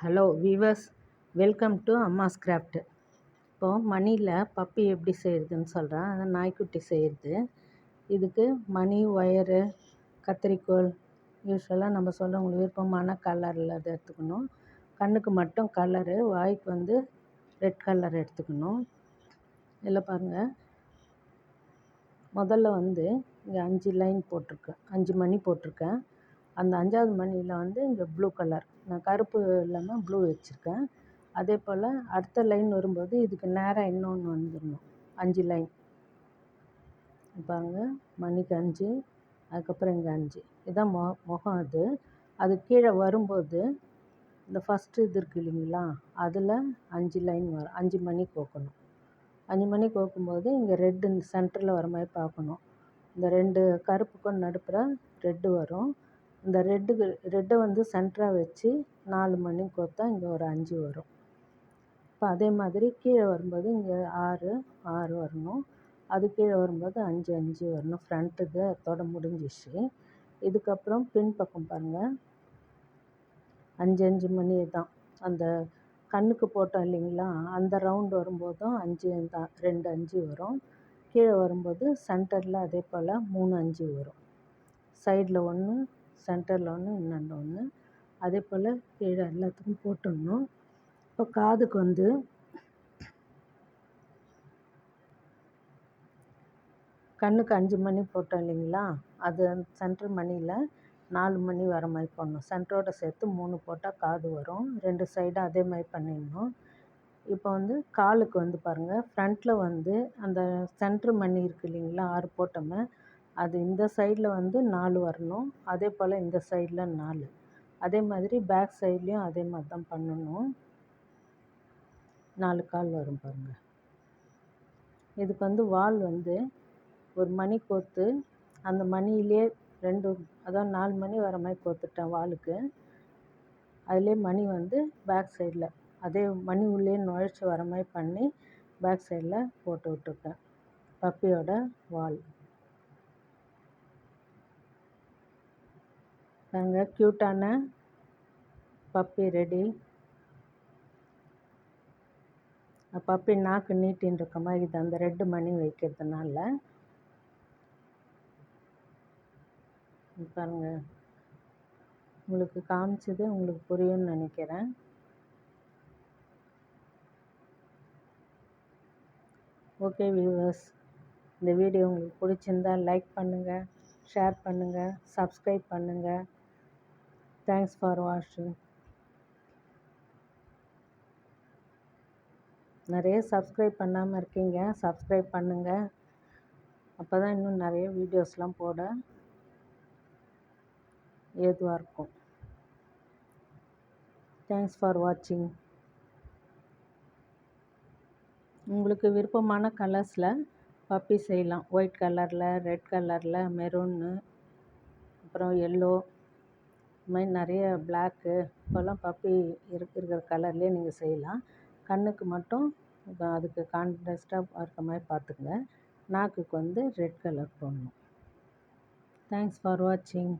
Hello viewers, welcome to Amma's craft. இப்போது மணியில் puppy எப்படி செய்கிறதுன்னு சொல்கிறேன். அதை நாய்க்குட்டி செய்கிறது. இதுக்கு மணி, ஒயரு, கத்திரிக்கோல், யூஸ்வலாக நம்ம சொல்ல உங்களுக்கு விருப்பமான கலரில் அதை எடுத்துக்கணும். கண்ணுக்கு மட்டும் கலரு, வாய்க்கு வந்து ரெட் கலர் எடுத்துக்கணும். இதில் பாருங்கள், முதல்ல வந்து இங்கே 5 லைன் போட்டிருக்கேன், 5 மணி போட்டிருக்கேன். அந்த 5ஆவது மணியில் வந்து இங்கே ப்ளூ கலர், நான் கருப்பு இல்லாமல் ப்ளூ வச்சுருக்கேன். அதே போல் அடுத்த லைன் வரும்போது இதுக்கு நேராக இன்னொன்று வந்துடணும். 5 லைன் பாருங்க, மணிக்கு 5, அதுக்கப்புறம் இங்கே 5. இதுதான் முகம். அது கீழே வரும்போது இந்த ஃபஸ்ட்டு இது இருக்குது இல்லைங்களா, அதில் 5 லைன் வரும். 5 மணி கோக்கணும். 5 மணி கோக்கும்போது இங்கே ரெட்டு சென்டரில் வர மாதிரி பார்க்கணும். இந்த 2 கருப்புக்கும் நடுப்புற ரெட்டு வரும். இந்த ரெட்டை வந்து சென்டராக வச்சு 4 மணி கோத்தா இங்கே ஒரு 5 வரும். இப்போ அதே மாதிரி கீழே வரும்போது இங்கே 6 வரணும். அது கீழே வரும்போது 5 வரணும். ஃப்ரண்ட்டுக்கு அதோட முடிஞ்சிச்சு. இதுக்கப்புறம் பின்பக்கம் பாருங்கள், 5 மணி தான். அந்த கண்ணுக்கு போட்டோம் இல்லைங்களா, அந்த ரவுண்டு வரும்போதும் 5 தான், 2 5 வரும். கீழே வரும்போது சென்டரில் அதே போல் 3 5 வரும். சைடில் 1, சென்டரில் 1, இன்னொன்று 1. அதே போல் கீழே எல்லாத்துக்கும் போட்டுடணும். இப்போ காதுக்கு வந்து கண்ணுக்கு 5 மணி போட்டோம் இல்லைங்களா, அது சென்டர் மணியில் 4 மணி வர மாதிரி போடணும். சென்டரோட சேர்த்து 3 போட்டால் காது வரும். 2 சைடும் அதே மாதிரி பண்ணிடணும். இப்போ வந்து காலுக்கு வந்து பாருங்கள், ஃப்ரண்ட்டில் வந்து அந்த சென்ட்ரு மணி இருக்குது இல்லைங்களா, 6 போட்டோமே, அது இந்த சைடில் வந்து 4 வரணும். அதே போல் இந்த சைடில் 4. அதே மாதிரி பேக் சைட்லேயும் அதே மாதிரி தான் பண்ணணும். 4 கால் வரும் பாருங்கள். இதுக்கு வந்து வால் வந்து ஒரு மணி கோத்து அந்த மணியிலே 2, அதாவது 4 மணி வர மாதிரி கோத்துட்டேன் வாலுக்கு. அதிலே மணி வந்து பேக் சைடில் அதே மணி உள்ளே நுழைச்சி வர மாதிரி பண்ணி பேக் சைடில் போட்டு விட்டுருக்கேன். பப்பியோட வால் நாங்கள் க்யூட்டான பப்பி ரெடி. பப்பி நாக்கு நீட்டின்னு இருக்க மாதிரி இது அந்த ரெட்டு மணி வைக்கிறதுனால. பாருங்க, உங்களுக்கு காமிச்சது உங்களுக்கு புரியும்னு நினைக்கிறேன். ஓகே வியூவர்ஸ், இந்த வீடியோ உங்களுக்கு பிடிச்சிருந்தால் லைக் பண்ணுங்கள், ஷேர் பண்ணுங்கள், சப்ஸ்கிரைப் பண்ணுங்கள். தேங்க்ஸ் ஃபார் வாட்சிங். நிறைய சப்ஸ்கிரைப் பண்ணாமல் இருக்கீங்க, சப்ஸ்கிரைப் பண்ணுங்கள். அப்போ தான் இன்னும் நிறைய வீடியோஸ்லாம் போட ஏதுவாக இருக்கும். தேங்க்ஸ் ஃபார் வாட்சிங். உங்களுக்கு விருப்பமான கலர்ஸில் பப்பி செய்யலாம். ஒயிட் கலரில், ரெட் கலரில், மெரூன்னு, அப்புறம் எல்லோ, இது மாதிரி நிறைய பிளாக்கு, இப்போல்லாம் பப்பி இருக்கிற கலர்லேயே நீங்கள் செய்யலாம். கண்ணுக்கு மட்டும் இப்போ அதுக்கு கான்ட்ராஸ்டாக இருக்க மாதிரி பார்த்துக்குங்க. நாக்குக்கு வந்து ரெட் கலர் போடணும். தேங்க்ஸ் ஃபார் வாட்சிங்.